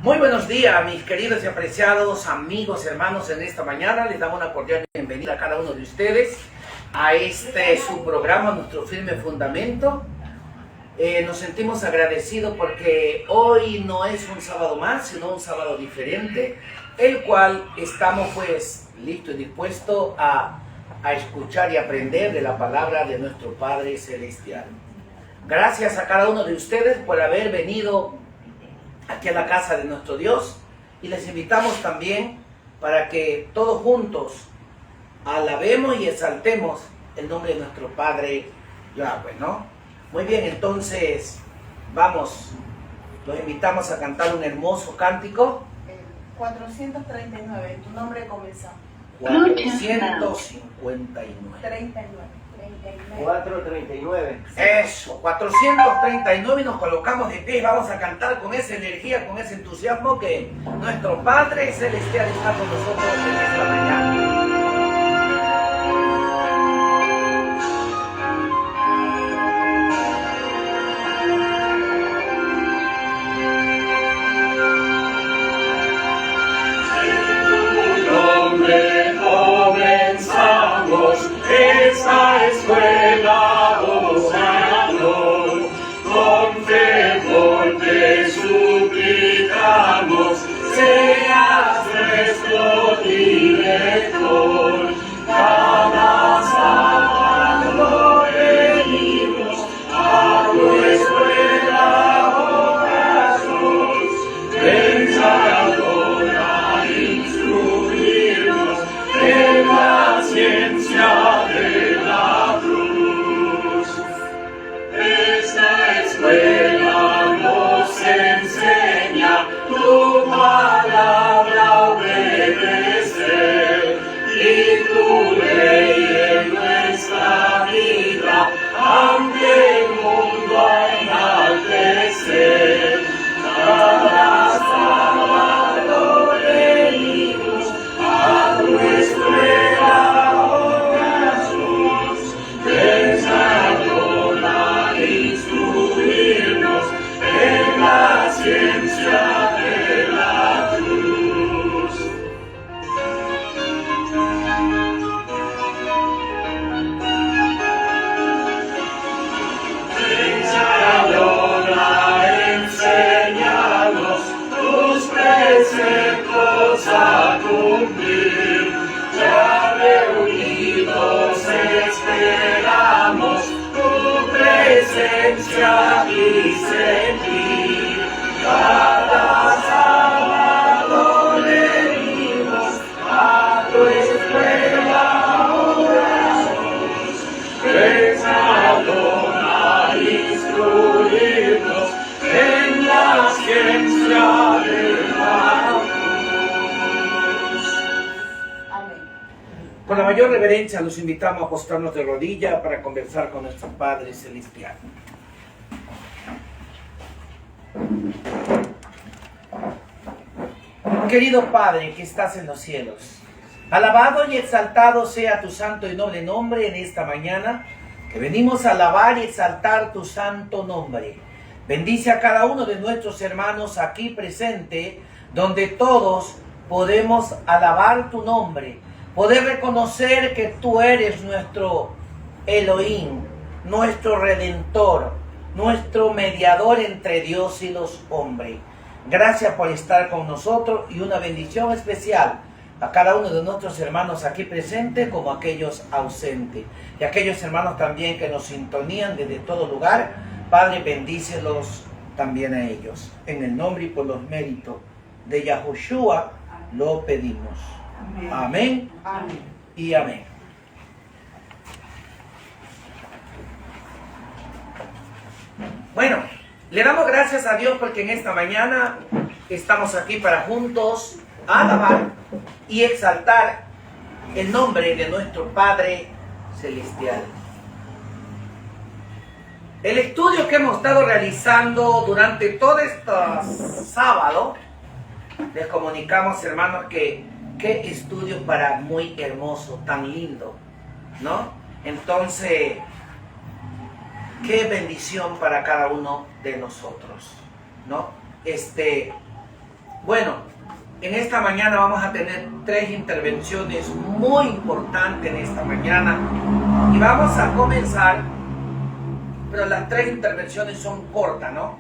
Muy buenos días, mis queridos y apreciados amigos, hermanos. En esta mañana les damos una cordial bienvenida a cada uno de ustedes a su programa, Nuestro Firme Fundamento. Nos sentimos agradecidos porque hoy no es un sábado más, sino un sábado diferente, el cual estamos pues listos y dispuestos a escuchar y aprender de la palabra de nuestro Padre Celestial. Gracias a cada uno de ustedes por haber venido aquí a la casa de nuestro Dios, y les invitamos también para que todos juntos alabemos y exaltemos el nombre de nuestro Padre Yahweh, ¿no? Muy bien, entonces vamos, los invitamos a cantar un hermoso cántico. 439, tu nombre comenzó. 459. 439. Eso, 439, y nos colocamos de pie y vamos a cantar con esa energía, con ese entusiasmo que nuestro Padre Celestial está con nosotros en esta mañana. Esta escuela, oh Señor, con fervor te suplicamos, seas nuestro director, cada sábado venimos a tu escuela, oh Jesús, enseñadora, instruirnos en la ciencia de la cruz. Esta escuela nos enseña tu palabra obedecer y tu ley en nuestra vida ante el mundo enaltecer. Cada sábado venimos a tu escuela, ciencia de la cruz. Enseñadora, enséñanos tus preceptos a cumplir. Ya reunidos esperamos tu presencia y sentir. Cada sábado venimos a tu escuela, oh Jesús, enseñadora, instruirnos en la ciencia de la cruz. Amén. Con la mayor reverencia los invitamos a postrarnos de rodillas para conversar con nuestro Padre Celestial. Querido Padre que estás en los cielos, alabado y exaltado sea tu santo y noble nombre en esta mañana, que venimos a alabar y exaltar tu santo nombre. Bendice a cada uno de nuestros hermanos aquí presente, donde todos podemos alabar tu nombre, poder reconocer que tú eres nuestro Elohim, nuestro Redentor, nuestro mediador entre Dios y los hombres. Gracias por estar con nosotros, y una bendición especial a cada uno de nuestros hermanos aquí presentes como aquellos ausentes, y aquellos hermanos también que nos sintonían desde todo lugar. Padre, bendícelos también a ellos. En el nombre y por los méritos de Yahushua lo pedimos. Amén, Amén. y amén. Bueno, le damos gracias a Dios porque en esta mañana estamos aquí para juntos alabar y exaltar el nombre de nuestro Padre Celestial. El estudio que hemos estado realizando durante todo este sábado, les comunicamos, hermanos, que qué estudio para muy hermoso, tan lindo, ¿no? Entonces, qué bendición para cada uno de nosotros, ¿no? Bueno, en esta mañana vamos a tener 3 intervenciones muy importantes en esta mañana. Y vamos a comenzar, pero las 3 intervenciones son cortas, ¿no?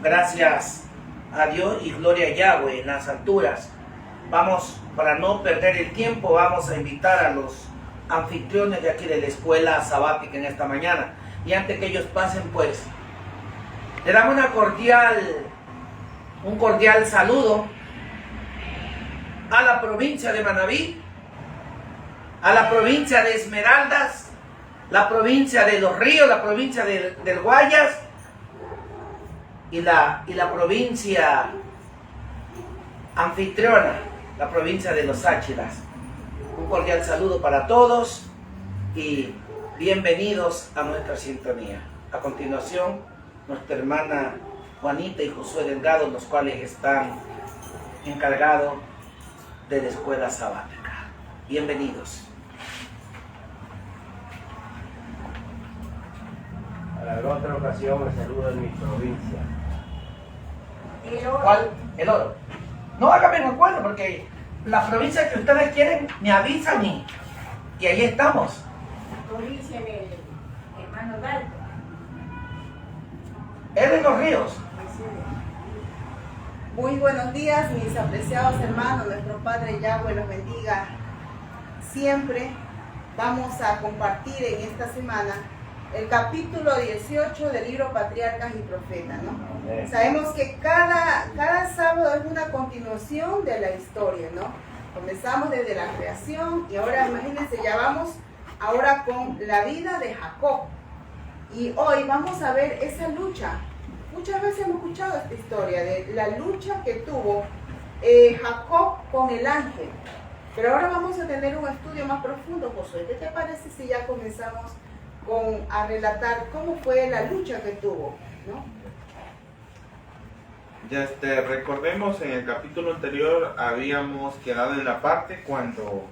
Gracias a Dios y gloria a Yahweh en las alturas. Vamos, para no perder el tiempo, vamos a invitar a los anfitriones de aquí de la escuela sabática en esta mañana. Y antes que ellos pasen, pues, le damos un cordial saludo a la provincia de Manabí, a la provincia de Esmeraldas, la provincia de Los Ríos, la provincia del Guayas y la provincia anfitriona, la provincia de Los Áchilas. Un cordial saludo para todos y bienvenidos a nuestra sintonía. A continuación, nuestra hermana Juanita y Josué Delgado, los cuales están encargados de la escuela sabática. Bienvenidos. Para la otra ocasión me saludo en mi provincia. ¿Cuál? El Oro. No, hágame un acuerdo porque la provincia que ustedes quieren me avisan y ahí estamos. Provincia del hermano Dalto. Es de Los Ríos. Muy buenos días, mis apreciados hermanos. Nuestro Padre Yahweh los bendiga siempre. Vamos a compartir en esta semana el capítulo 18 del libro Patriarcas y Profetas, ¿no? Sabemos que cada sábado es una continuación de la historia, ¿no? Comenzamos desde la creación y ahora imagínense, ya vamos ahora con la vida de Jacob. Y hoy vamos a ver esa lucha. Muchas veces hemos escuchado esta historia de la lucha que tuvo Jacob con el ángel. Pero ahora vamos a tener un estudio más profundo, Josué. ¿Qué te parece si ya comenzamos a relatar cómo fue la lucha que tuvo, ¿no? Ya recordemos en el capítulo anterior habíamos quedado en la parte cuando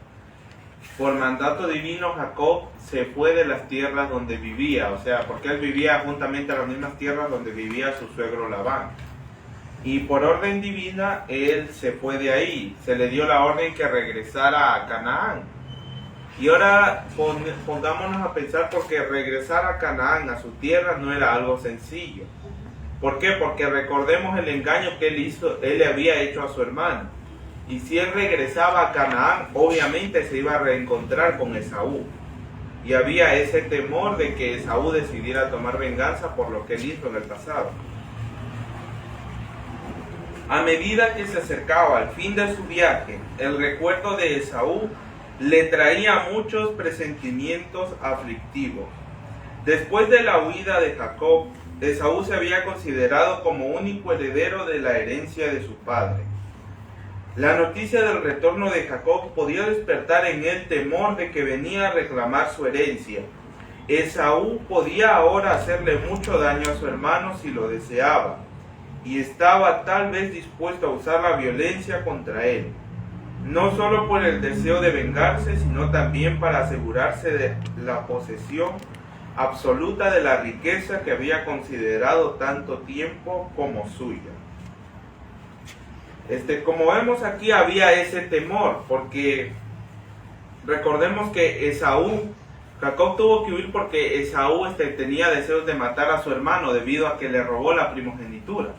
por mandato divino Jacob se fue de las tierras donde vivía, o sea, porque él vivía juntamente a las mismas tierras donde vivía su suegro Labán. Y por orden divina él se fue de ahí, se le dio la orden que regresara a Canaán. Y ahora pongámonos a pensar porque regresar a Canaán, a su tierra, no era algo sencillo. ¿Por qué? Porque recordemos el engaño que él le había hecho a su hermano. Y si él regresaba a Canaán, obviamente se iba a reencontrar con Esaú. Y había ese temor de que Esaú decidiera tomar venganza por lo que él hizo en el pasado. A medida que se acercaba al fin de su viaje, el recuerdo de Esaú le traía muchos presentimientos aflictivos. Después de la huida de Jacob, Esaú se había considerado como único heredero de la herencia de su padre. La noticia del retorno de Jacob podía despertar en él temor de que venía a reclamar su herencia. Esaú podía ahora hacerle mucho daño a su hermano si lo deseaba, y estaba tal vez dispuesto a usar la violencia contra él, no solo por el deseo de vengarse, sino también para asegurarse de la posesión absoluta de la riqueza que había considerado tanto tiempo como suya. Como vemos aquí, había ese temor, porque recordemos que Jacob tuvo que huir porque Esaú tenía deseos de matar a su hermano debido a que le robó la primogenitura.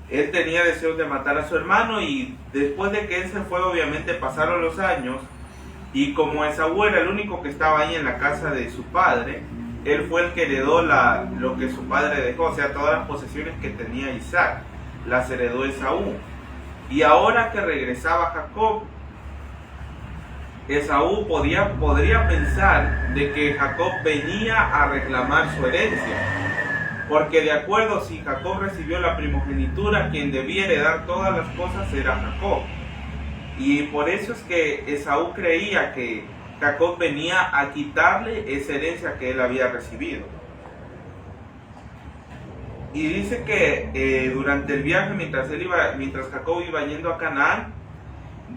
Él tenía deseos de matar a su hermano y después de que él se fue, obviamente pasaron los años y como Esaú era el único que estaba ahí en la casa de su padre, él fue el que heredó lo que su padre dejó, o sea, todas las posesiones que tenía Isaac, las heredó Esaú. Y ahora que regresaba Jacob, Esaú podría pensar de que Jacob venía a reclamar su herencia, porque de acuerdo, si Jacob recibió la primogenitura, quien debía heredar todas las cosas era Jacob. Y por eso es que Esaú creía que Jacob venía a quitarle esa herencia que él había recibido. Y dice que durante el viaje, mientras Jacob iba yendo a Canaán,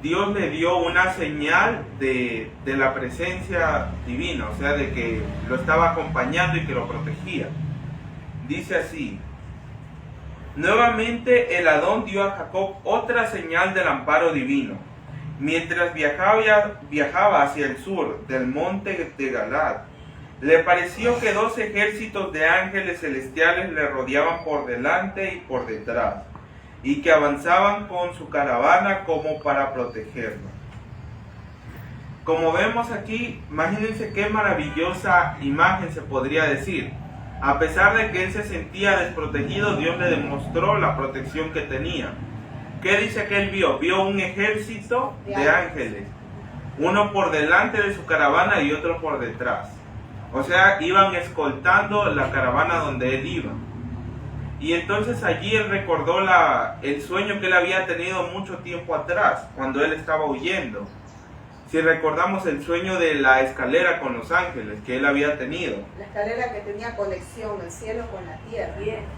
Dios le dio una señal de la presencia divina, o sea, de que lo estaba acompañando y que lo protegía. Dice así: Nuevamente el Adón dio a Jacob otra señal del amparo divino. Mientras viajaba hacia el sur del monte de Galad, le pareció que 2 ejércitos de ángeles celestiales le rodeaban por delante y por detrás, y que avanzaban con su caravana como para protegerlo. Como vemos aquí, imagínense qué maravillosa imagen se podría decir. A pesar de que él se sentía desprotegido, Dios le demostró la protección que tenía. ¿Qué dice que él vio? Vio un ejército de ángeles, uno por delante de su caravana y otro por detrás. O sea, iban escoltando la caravana donde él iba. Y entonces allí él recordó el sueño que él había tenido mucho tiempo atrás, cuando él estaba huyendo. Si recordamos el sueño de la escalera con los ángeles que él había tenido. La escalera que tenía conexión el cielo con la tierra.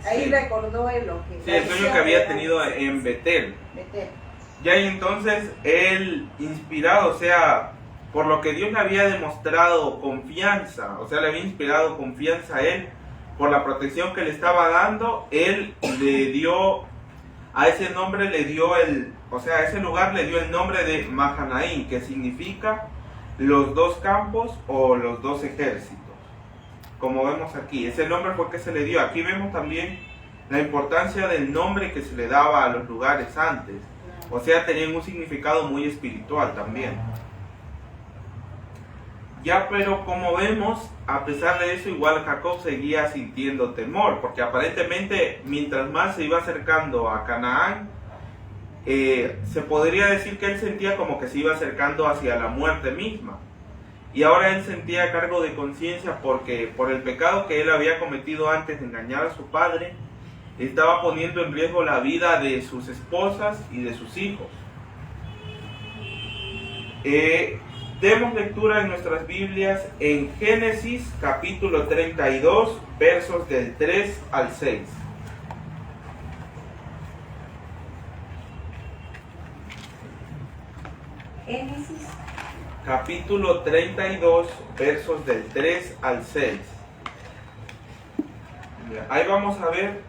Ahí Sí. recordó él lo que... Sí, el sueño que había tenido en Betel. Ya y entonces él, inspirado, o sea, por lo que Dios le había demostrado confianza, o sea, le había inspirado confianza a él, por la protección que le estaba dando, él le dio, a ese nombre le dio a ese lugar le dio el nombre de Mahanaim, que significa los 2 campos o los 2 ejércitos. Como vemos aquí, ese nombre fue que se le dio. Aquí vemos también la importancia del nombre que se le daba a los lugares antes. O sea, tenían un significado muy espiritual también. Ya, pero como vemos, a pesar de eso, igual Jacob seguía sintiendo temor, porque aparentemente mientras más se iba acercando a Canaán, se podría decir que él sentía como que se iba acercando hacia la muerte misma. Y ahora él sentía cargo de conciencia porque por el pecado que él había cometido antes de engañar a su padre, estaba poniendo en riesgo la vida de sus esposas y de sus hijos. Demos lectura en nuestras Biblias en Génesis capítulo 32, versos del 3 al 6. Génesis. Capítulo 32, versos del 3 al 6. Ahí vamos a ver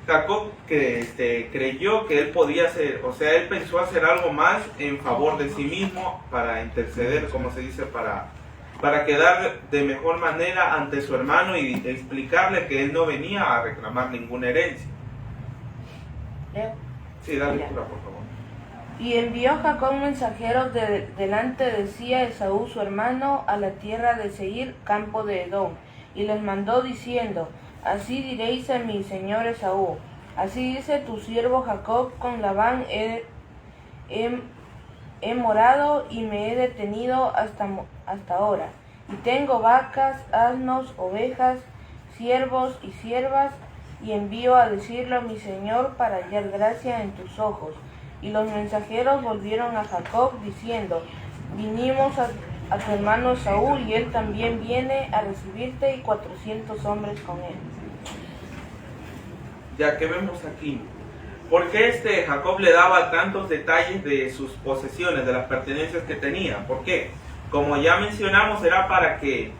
Jacob que creyó que él podía hacer, o sea, él pensó hacer algo más en favor de sí mismo para interceder, como se dice, para quedar de mejor manera ante su hermano y explicarle que él no venía a reclamar ninguna herencia. Sí, dale lectura, por favor. Y envió Jacob mensajeros delante de sí a Esaú su hermano a la tierra de Seir, campo de Edom, y les mandó diciendo: Así diréis a mi señor Esaú: Así dice tu siervo Jacob, con Labán he morado y me he detenido hasta ahora, y tengo vacas, asnos, ovejas, siervos y siervas, y envío a decirlo a mi señor para hallar gracia en tus ojos. Y los mensajeros volvieron a Jacob diciendo: Vinimos a tu hermano Esaú, y él también viene a recibirte, y 400 hombres con él. Ya que vemos aquí, ¿por qué Jacob le daba tantos detalles de sus posesiones, de las pertenencias que tenía? ¿Por qué? Como ya mencionamos, era para que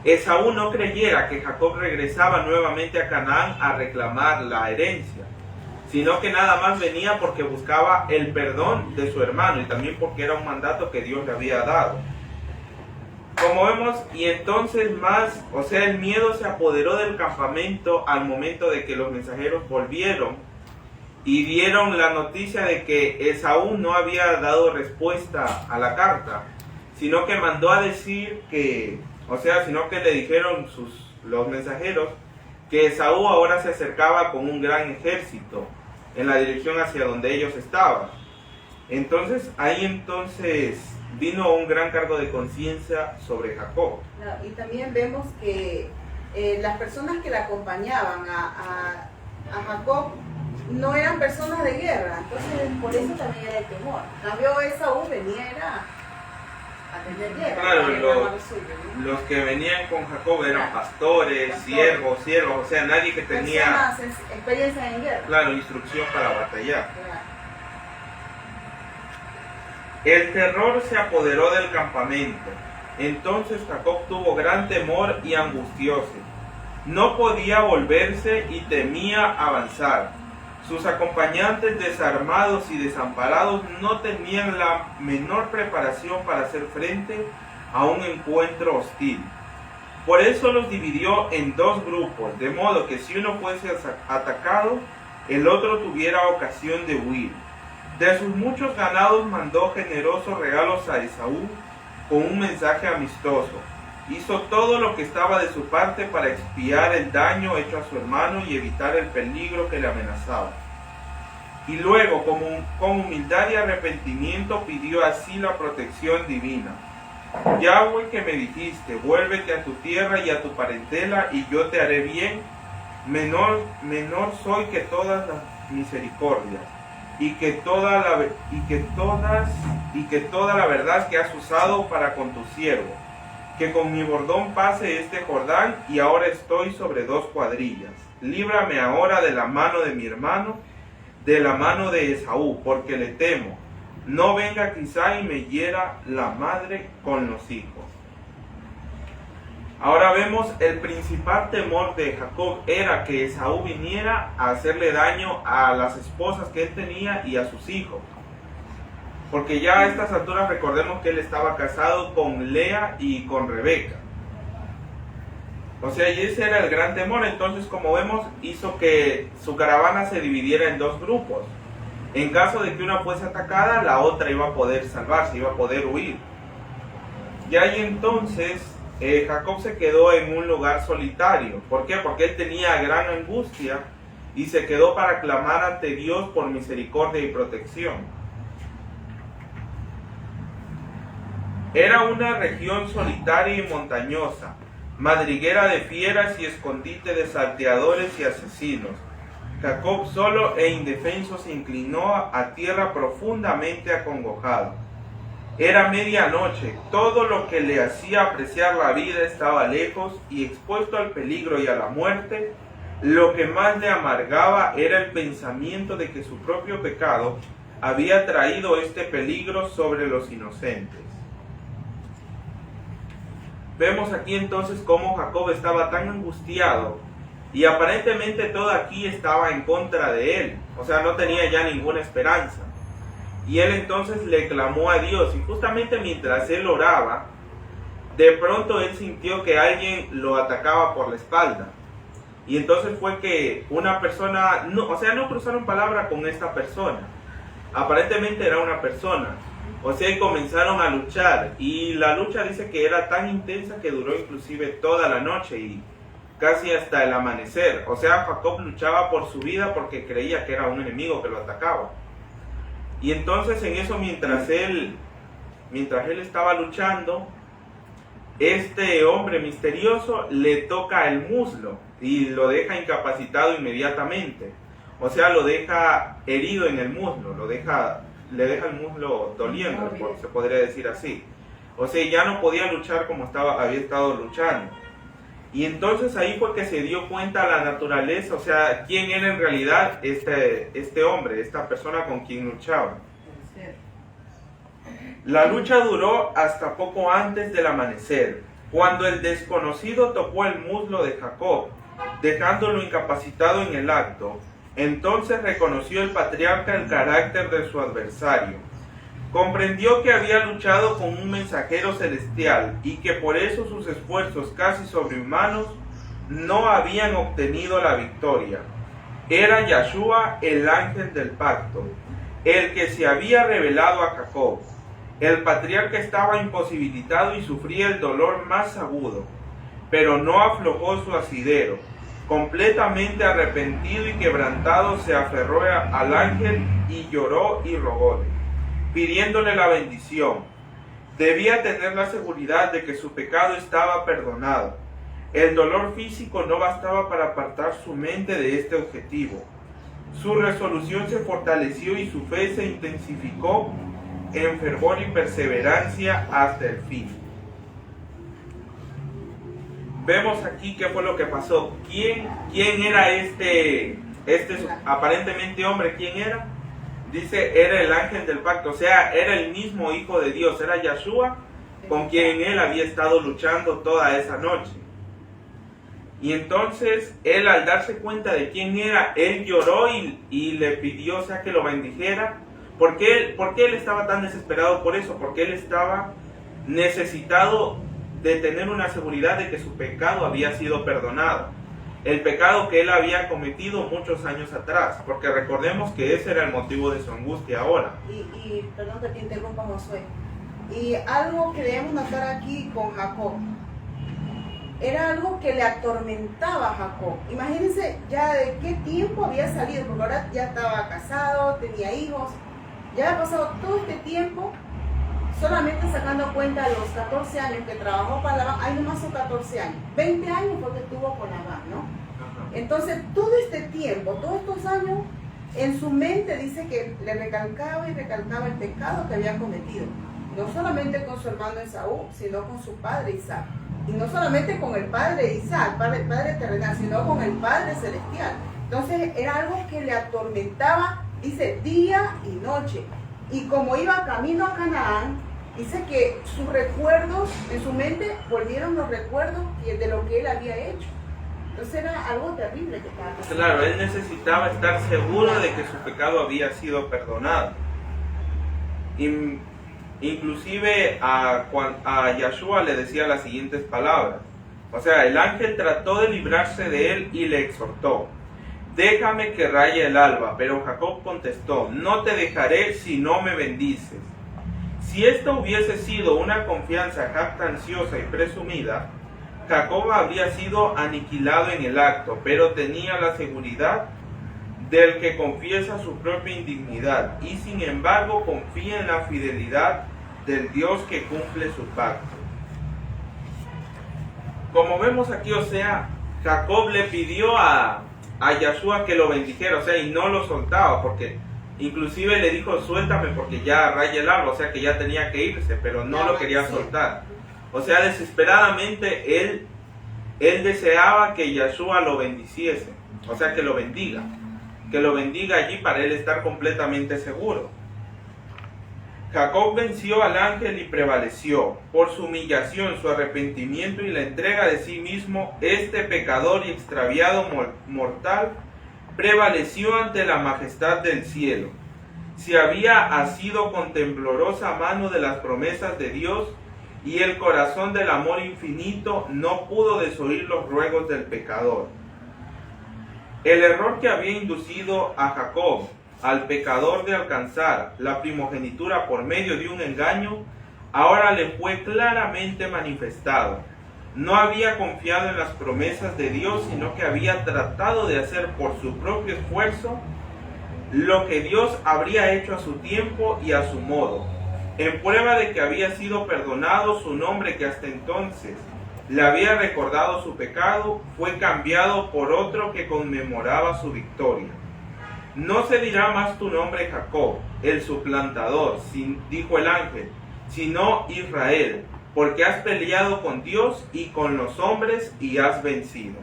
Esaú no creyera que Jacob regresaba nuevamente a Canaán a reclamar la herencia, sino que nada más venía porque buscaba el perdón de su hermano y también porque era un mandato que Dios le había dado. Como vemos, y entonces más, o sea, el miedo se apoderó del campamento al momento de que los mensajeros volvieron y dieron la noticia de que Esaú no había dado respuesta a la carta, sino que mandó a decir sino que le dijeron los mensajeros que Esaú ahora se acercaba con un gran ejército en la dirección hacia donde ellos estaban. Entonces, vino un gran cargo de conciencia sobre Jacob. Y también vemos que las personas que le acompañaban a Jacob no eran personas de guerra, entonces por eso también era el temor. Cambio Esaú venía a tener guerra. Claro, los que venían con Jacob eran pastores, siervos, o sea, nadie que tenía experiencia en guerra. Claro, instrucción para batallar. El terror se apoderó del campamento. Entonces Jacob tuvo gran temor y angustióse. No podía volverse y temía avanzar. Sus acompañantes desarmados y desamparados no tenían la menor preparación para hacer frente a un encuentro hostil. Por eso los dividió en dos grupos, de modo que si uno fuese atacado, el otro tuviera ocasión de huir. De sus muchos ganados mandó generosos regalos a Esaú con un mensaje amistoso. Hizo todo lo que estaba de su parte para expiar el daño hecho a su hermano y evitar el peligro que le amenazaba. Y luego, con humildad y arrepentimiento, pidió así la protección divina. Yahweh, que me dijiste, vuélvete a tu tierra y a tu parentela, y yo te haré bien. Menor soy que todas las misericordias, y que toda la verdad que has usado para con tu siervo. Que con mi bordón pase este Jordán, y ahora estoy sobre 2 cuadrillas. Líbrame ahora de la mano de mi hermano, de la mano de Esaú, porque le temo. No venga quizá y me hiera la madre con los hijos. Ahora vemos el principal temor de Jacob era que Esaú viniera a hacerle daño a las esposas que él tenía y a sus hijos. Porque ya a estas alturas recordemos que él estaba casado con Lea y con Rebeca. O sea, y ese era el gran temor. Entonces, como vemos, hizo que su caravana se dividiera en 2 grupos. En caso de que una fuese atacada, la otra iba a poder salvarse, iba a poder huir. Y ahí entonces Jacob se quedó en un lugar solitario. ¿Por qué? Porque él tenía gran angustia y se quedó para clamar ante Dios por misericordia y protección. Era una región solitaria y montañosa, madriguera de fieras y escondite de salteadores y asesinos. Jacob solo e indefenso se inclinó a tierra profundamente acongojado. Era medianoche, todo lo que le hacía apreciar la vida estaba lejos y expuesto al peligro y a la muerte. Lo que más le amargaba era el pensamiento de que su propio pecado había traído este peligro sobre los inocentes. Vemos aquí entonces cómo Jacob estaba tan angustiado y aparentemente todo aquí estaba en contra de él, o sea, no tenía ya ninguna esperanza. Y él entonces le clamó a Dios, y justamente mientras él oraba, de pronto él sintió que alguien lo atacaba por la espalda. Y entonces fue que una persona, no cruzaron palabra con esta persona, aparentemente era una persona. O sea, y comenzaron a luchar, y la lucha dice que era tan intensa que duró inclusive toda la noche y casi hasta el amanecer. O sea, Jacob luchaba por su vida porque creía que era un enemigo que lo atacaba. Y entonces en eso, mientras él estaba luchando, este hombre misterioso le toca el muslo y lo deja incapacitado inmediatamente. O sea, lo deja herido en el muslo, le deja el muslo doliendo, se podría decir así. O sea, ya no podía luchar como había estado luchando. Y entonces ahí fue que se dio cuenta la naturaleza, o sea, quién era en realidad este hombre, esta persona con quien luchaba. La lucha duró hasta poco antes del amanecer, cuando el desconocido tocó el muslo de Jacob, dejándolo incapacitado en el acto. Entonces reconoció el patriarca el carácter de su adversario. Comprendió que había luchado con un mensajero celestial y que por eso sus esfuerzos casi sobrehumanos no habían obtenido la victoria. Era Yahshua, el ángel del pacto, el que se había revelado a Jacob. El patriarca estaba imposibilitado y sufría el dolor más agudo, pero no aflojó su asidero. Completamente arrepentido y quebrantado, se aferró al ángel y lloró y rogóle, pidiéndole la bendición. Debía tener la seguridad de que su pecado estaba perdonado. El dolor físico no bastaba para apartar su mente de este objetivo. Su resolución se fortaleció y su fe se intensificó en fervor y perseverancia hasta el fin. Vemos aquí qué fue lo que pasó. ¿Quién era este aparentemente hombre? ¿Quién era? Dice, era el ángel del pacto, o sea, era el mismo Hijo de Dios, era Yahshua, con quien él había estado luchando toda esa noche. Y entonces él, al darse cuenta de quién era, él lloró y le pidió, o sea, que lo bendijera. ¿Por qué él estaba tan desesperado por eso? Porque él estaba necesitado de tener una seguridad de que su pecado había sido perdonado. El pecado que él había cometido muchos años atrás, porque recordemos que ese era el motivo de su angustia ahora. Y perdón que te interrumpa, Josué. Y algo que debemos notar aquí con Jacob, era algo que le atormentaba a Jacob. Imagínense ya de qué tiempo había salido, porque ahora ya estaba casado, tenía hijos, ya había pasado todo este tiempo, solamente sacando cuenta de los 14 años que trabajó para Labán, ahí nomás son 14 años, 20 años porque estuvo con Labán, ¿no? Entonces todo este tiempo, todos estos años, en su mente dice que le recalcaba y recalcaba el pecado que había cometido, no solamente con su hermano Esaú, sino con su padre Isaac. Y no solamente con el padre Isaac, el padre terrenal, sino con el padre celestial. Entonces era algo que le atormentaba, dice, día y noche. Y como iba camino a Canaán, dice que sus recuerdos, en su mente, volvieron los recuerdos de lo que él había hecho. Entonces era algo terrible que estaba pasando. Claro, él necesitaba estar seguro de que su pecado había sido perdonado. Inclusive a Yahshua le decía las siguientes palabras. O sea, el ángel trató de librarse de él y le exhortó: déjame que raye el alba. Pero Jacob contestó: no te dejaré si no me bendices. Si esto hubiese sido una confianza jactanciosa y presumida, Jacob habría sido aniquilado en el acto, pero tenía la seguridad del que confiesa su propia indignidad y sin embargo confía en la fidelidad del Dios que cumple su pacto. Como vemos aquí, o sea, Jacob le pidió a Yahshua que lo bendijera, o sea, y no lo soltaba, porque inclusive le dijo: suéltame porque ya raya el alba, o sea que ya tenía que irse, pero no lo quería soltar. O sea, desesperadamente él deseaba que Yahshua lo bendiciese, o sea, que lo bendiga allí para él estar completamente seguro. Jacob venció al ángel y prevaleció. Por su humillación, su arrepentimiento y la entrega de sí mismo, este pecador y extraviado mortal prevaleció ante la majestad del cielo. Se había asido con temblorosa mano de las promesas de Dios, y el corazón del amor infinito no pudo desoír los ruegos del pecador. El error que había inducido a Jacob, al pecador, de alcanzar la primogenitura por medio de un engaño, ahora le fue claramente manifestado. No había confiado en las promesas de Dios, sino que había tratado de hacer por su propio esfuerzo lo que Dios habría hecho a su tiempo y a su modo. En prueba de que había sido perdonado, su nombre, que hasta entonces le había recordado su pecado, fue cambiado por otro que conmemoraba su victoria. No se dirá más tu nombre Jacob, el suplantador, dijo el ángel, sino Israel, porque has peleado con Dios y con los hombres y has vencido.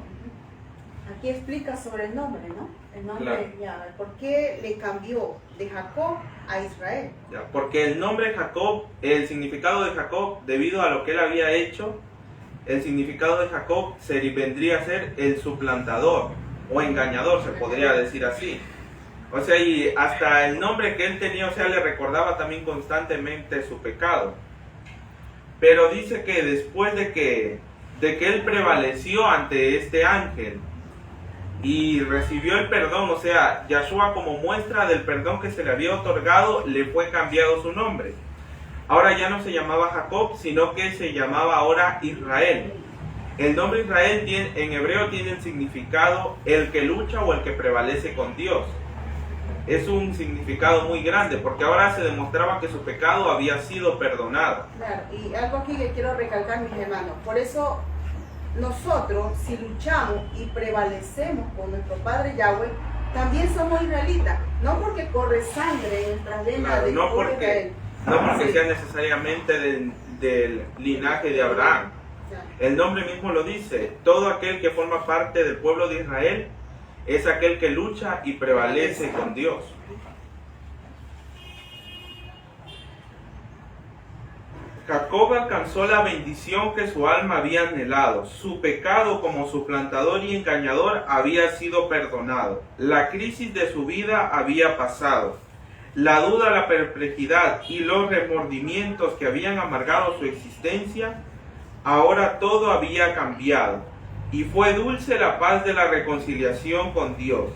Aquí explica sobre el nombre, ¿no? El nombre, claro. Ya, ¿por qué le cambió de Jacob a Israel? Ya, porque el nombre Jacob, el significado de Jacob, debido a lo que él había hecho, el significado de Jacob vendría a ser el suplantador o engañador, se podría decir así. O sea, y hasta el nombre que él tenía, o sea, le recordaba también constantemente su pecado. Pero dice que después de que él prevaleció ante este ángel y recibió el perdón, o sea, Yahshua, como muestra del perdón que se le había otorgado, le fue cambiado su nombre. Ahora ya no se llamaba Jacob, sino que se llamaba ahora Israel. El nombre Israel en hebreo tiene el significado el que lucha o el que prevalece con Dios. Es un significado muy grande, porque ahora se demostraba que su pecado había sido perdonado. Claro, y algo aquí que quiero recalcar, mis hermanos, por eso nosotros, si luchamos y prevalecemos con nuestro Padre Yahweh, también somos israelitas, no porque corre sangre en nuestras venas, Claro, del no pueblo de porque Israel. sea necesariamente del linaje de Abraham. El nombre mismo lo dice: todo aquel que forma parte del pueblo de Israel es aquel que lucha y prevalece con Dios. Jacob alcanzó la bendición que su alma había anhelado. Su pecado como suplantador y engañador había sido perdonado. La crisis de su vida había pasado. La duda, la perplejidad y los remordimientos que habían amargado su existencia, ahora todo había cambiado. Y fue dulce la paz de la reconciliación con Dios.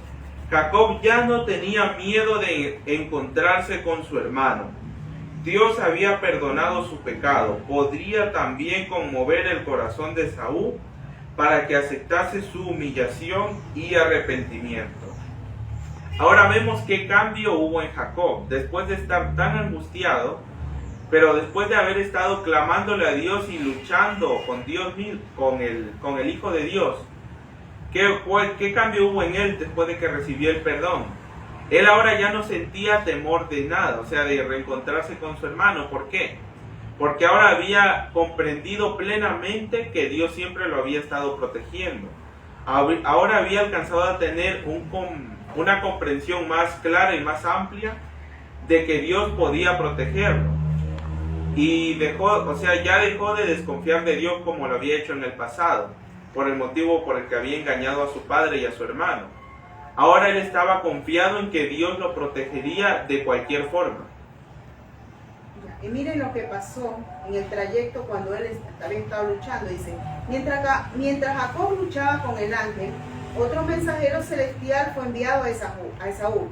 Jacob ya no tenía miedo de encontrarse con su hermano. Dios había perdonado su pecado. Podría también conmover el corazón de Esaú para que aceptase su humillación y arrepentimiento. Ahora vemos qué cambio hubo en Jacob. Después de estar tan angustiado, pero después de haber estado clamándole a Dios y luchando con Dios, con el Hijo de Dios, ¿qué cambio hubo en él después de que recibió el perdón? Él ahora ya no sentía temor de nada, o sea, de reencontrarse con su hermano. ¿Por qué? Porque ahora había comprendido plenamente que Dios siempre lo había estado protegiendo. Ahora había alcanzado a tener una comprensión más clara y más amplia de que Dios podía protegerlo. Y ya dejó de desconfiar de Dios como lo había hecho en el pasado, por el motivo por el que había engañado a su padre y a su hermano. Ahora él estaba confiado en que Dios lo protegería de cualquier forma. Y miren lo que pasó en el trayecto cuando él había estado luchando. Dice, mientras Jacob luchaba con el ángel, otro mensajero celestial fue enviado a Esaú.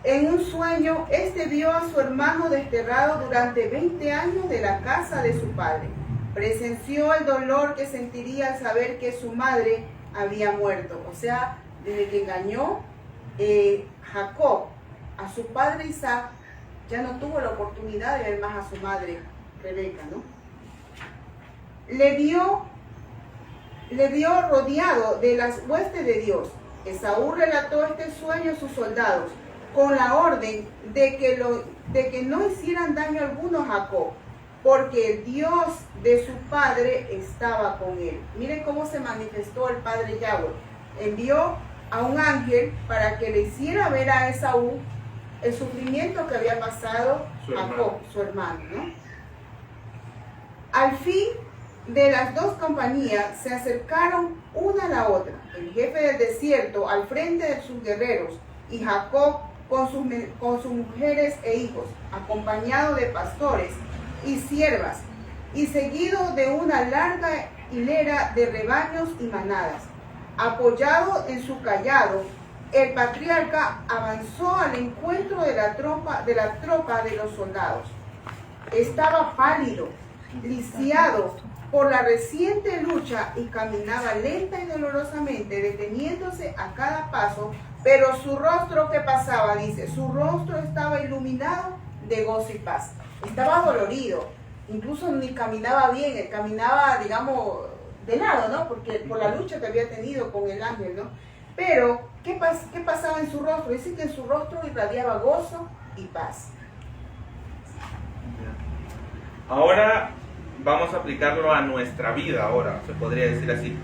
En un sueño, este vio a su hermano desterrado durante 20 años de la casa de su padre. Presenció el dolor que sentiría al saber que su madre había muerto. O sea, desde que engañó Jacob a su padre Isaac, ya no tuvo la oportunidad de ver más a su madre Rebeca, ¿no? Le vio rodeado de las huestes de Dios. Esaú relató este sueño a sus soldados con la orden de que no hicieran daño alguno a Jacob, porque el Dios de su padre estaba con él. Miren cómo se manifestó el padre Yahweh. Envió a un ángel para que le hiciera ver a Esaú el sufrimiento que había pasado Jacob, su hermano, ¿no? Al fin de las dos compañías se acercaron una a la otra, el jefe del desierto al frente de sus guerreros y Jacob con sus mujeres e hijos, acompañado de pastores y siervas, y seguido de una larga hilera de rebaños y manadas. Apoyado en su cayado, el patriarca avanzó al encuentro de la tropa de los soldados. Estaba pálido, lisiado por la reciente lucha y caminaba lenta y dolorosamente, deteniéndose a cada paso, pero su rostro, ¿qué pasaba? Dice, su rostro estaba iluminado de gozo y paz. Estaba dolorido, incluso ni caminaba bien, él caminaba, digamos, de lado, ¿no? Porque por la lucha que había tenido con el ángel, ¿no? Pero, ¿qué pasaba en su rostro? Dice que en su rostro irradiaba gozo y paz. Ahora vamos a aplicarlo a nuestra vida, ahora, se podría decir así.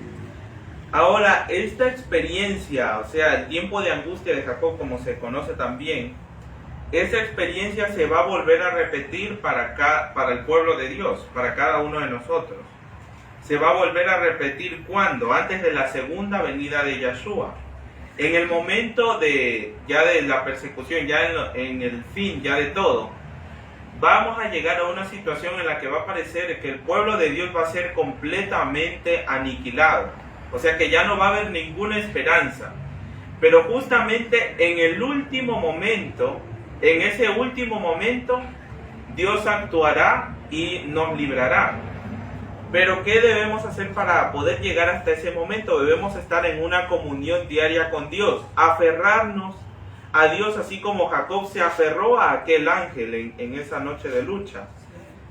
Ahora, esta experiencia, o sea, el tiempo de angustia de Jacob, como se conoce también, esa experiencia se va a volver a repetir para el pueblo de Dios, para cada uno de nosotros. Se va a volver a repetir ¿cuándo? Antes de la segunda venida de Yahshua. En el momento ya de la persecución, ya en el fin, ya de todo, vamos a llegar a una situación en la que va a parecer que el pueblo de Dios va a ser completamente aniquilado. O sea que ya no va a haber ninguna esperanza. Pero justamente en el último momento, en ese último momento, Dios actuará y nos librará. Pero ¿qué debemos hacer para poder llegar hasta ese momento? Debemos estar en una comunión diaria con Dios, aferrarnos a Dios así como Jacob se aferró a aquel ángel en esa noche de lucha.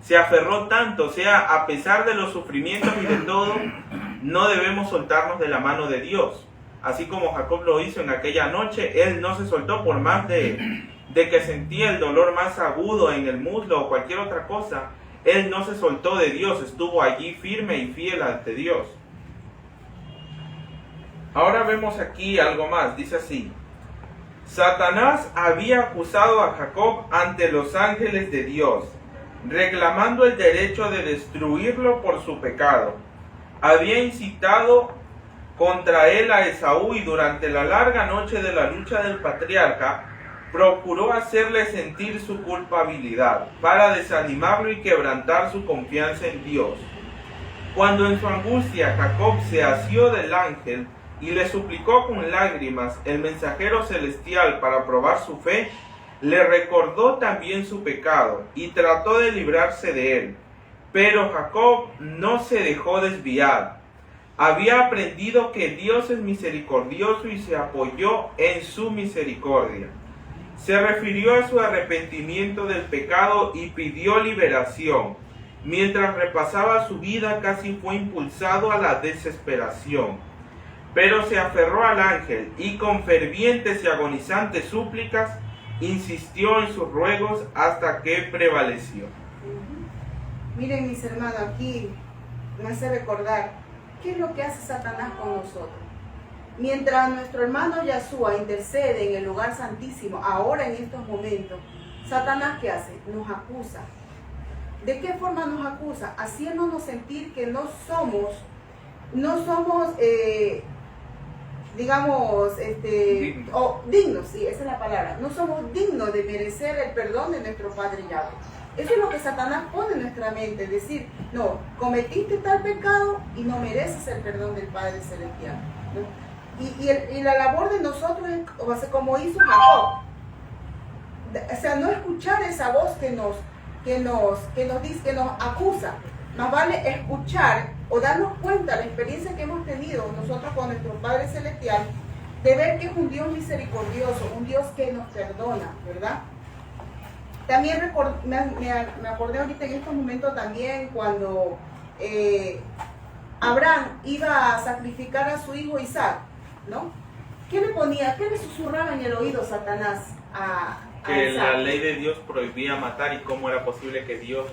Se aferró tanto, o sea, a pesar de los sufrimientos y de todo, no debemos soltarnos de la mano de Dios. Así como Jacob lo hizo en aquella noche, él no se soltó por más de que sentía el dolor más agudo en el muslo o cualquier otra cosa. Él no se soltó de Dios, estuvo allí firme y fiel ante Dios. Ahora vemos aquí algo más, dice así. Satanás había acusado a Jacob ante los ángeles de Dios. reclamando el derecho de destruirlo por su pecado. Había incitado contra él a Esaú y durante la larga noche de la lucha del patriarca procuró hacerle sentir su culpabilidad para desanimarlo y quebrantar su confianza en Dios. Cuando en su angustia Jacob se asió del ángel y le suplicó con lágrimas el mensajero celestial para probar su fe, le recordó también su pecado y trató de librarse de él. Pero Jacob no se dejó desviar. Había aprendido que Dios es misericordioso y se apoyó en su misericordia. Se refirió a su arrepentimiento del pecado y pidió liberación. Mientras repasaba su vida, casi fue impulsado a la desesperación. Pero se aferró al ángel y con fervientes y agonizantes súplicas insistió en sus ruegos hasta que prevaleció. Miren, mis hermanos, aquí me hace recordar qué es lo que hace Satanás con nosotros. Mientras nuestro hermano Yahshua intercede en el lugar santísimo, ahora en estos momentos, Satanás, ¿qué hace? Nos acusa. ¿De qué forma nos acusa? Haciéndonos sentir que no somos dignos, sí, esa es la palabra. No somos dignos de merecer el perdón de nuestro Padre Yahweh. Eso es lo que Satanás pone en nuestra mente, decir, no, cometiste tal pecado y no mereces el perdón del Padre Celestial, ¿no? Y la labor de nosotros es como hizo Jacob, o sea, no escuchar esa voz que nos dice, que nos acusa. Más vale escuchar o darnos cuenta de la experiencia que hemos tenido nosotros con nuestro Padre Celestial, de ver que es un Dios misericordioso, un Dios que nos perdona, ¿verdad? También me acordé ahorita en estos momentos también cuando Abraham iba a sacrificar a su hijo Isaac, ¿no? ¿Qué le susurraba en el oído Satanás a Que Isaac? la ley de Dios prohibía matar y cómo era posible que Dios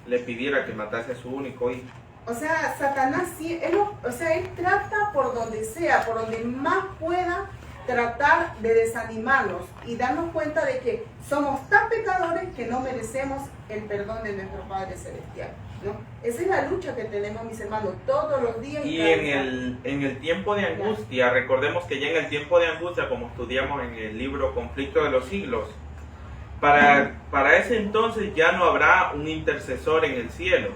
le pidiera que matase a su único hijo. O sea, Satanás sí, él trata por donde sea, por donde más pueda, tratar de desanimarnos y darnos cuenta de que somos tan pecadores que no merecemos el perdón de nuestro Padre Celestial, ¿no? Esa es la lucha que tenemos, mis hermanos, todos los días. Y en el tiempo de angustia, recordemos que ya en el tiempo de angustia, como estudiamos en el libro Conflicto de los Siglos, para ese entonces ya no habrá un intercesor en el cielo,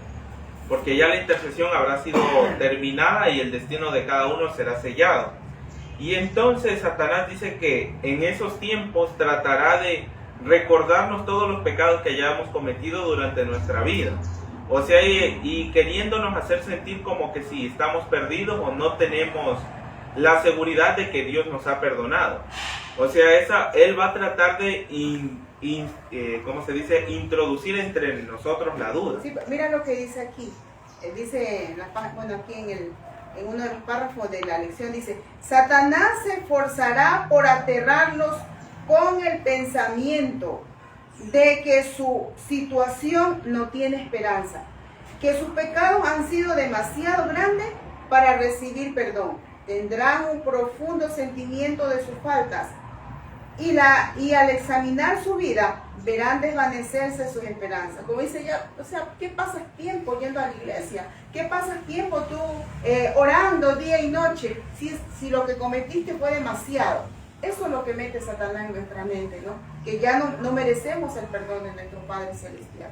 porque ya la intercesión habrá sido terminada y el destino de cada uno será sellado. Y entonces Satanás dice que en esos tiempos tratará de recordarnos todos los pecados que hayamos cometido durante nuestra vida. O sea, y queriéndonos hacer sentir como que si estamos perdidos o no tenemos la seguridad de que Dios nos ha perdonado. O sea, él va a tratar de ¿cómo se dice? Introducir entre nosotros la duda. Sí, mira lo que dice aquí. Dice, aquí en uno de los párrafos de la lección dice: Satanás se esforzará por aterrarlos con el pensamiento de que su situación no tiene esperanza, que sus pecados han sido demasiado grandes para recibir perdón. Tendrán un profundo sentimiento de sus faltas y al examinar su vida verán desvanecerse sus esperanzas. Como dice ya, o sea, ¿qué pasas tiempo yendo a la iglesia? ¿Qué pasas tiempo tú orando día y noche si lo que cometiste fue demasiado? Eso es lo que mete Satanás en nuestra mente, ¿no? Que ya no merecemos el perdón de nuestro Padre Celestial.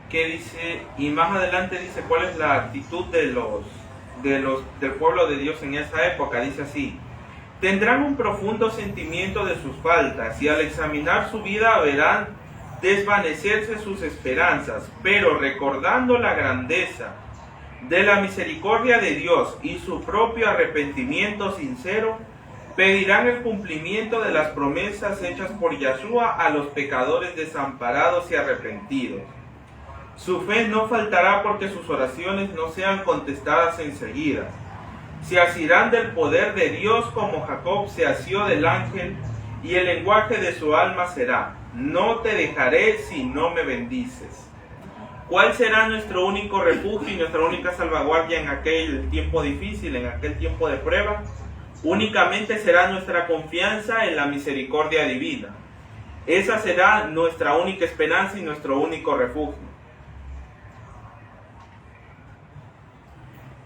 ¿Qué dice? Y más adelante dice cuál es la actitud del pueblo de Dios en esa época. Dice así: tendrán un profundo sentimiento de sus faltas y al examinar su vida verán desvanecerse sus esperanzas, pero recordando la grandeza de la misericordia de Dios y su propio arrepentimiento sincero, pedirán el cumplimiento de las promesas hechas por Yahshua a los pecadores desamparados y arrepentidos. Su fe no faltará porque sus oraciones no sean contestadas enseguida. Se asirán del poder de Dios como Jacob se asió del ángel, y el lenguaje de su alma será: no te dejaré si no me bendices. ¿Cuál será nuestro único refugio y nuestra única salvaguardia en aquel tiempo difícil, en aquel tiempo de prueba? Únicamente será nuestra confianza en la misericordia divina. Esa será nuestra única esperanza y nuestro único refugio.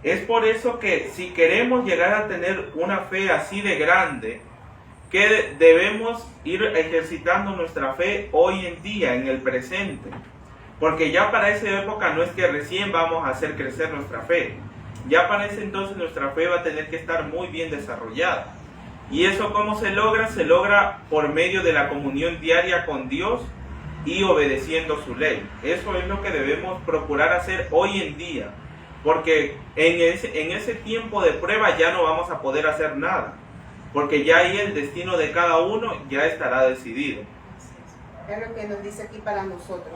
Es por eso que si queremos llegar a tener una fe así de grande, que debemos ir ejercitando nuestra fe hoy en día, en el presente. Porque ya para esa época no es que recién vamos a hacer crecer nuestra fe. Ya para ese entonces nuestra fe va a tener que estar muy bien desarrollada. ¿Y eso cómo se logra? Se logra por medio de la comunión diaria con Dios y obedeciendo su ley. Eso es lo que debemos procurar hacer hoy en día. Porque en ese tiempo de prueba ya no vamos a poder hacer nada. Porque ya ahí el destino de cada uno ya estará decidido. Es lo que nos dice aquí para nosotros.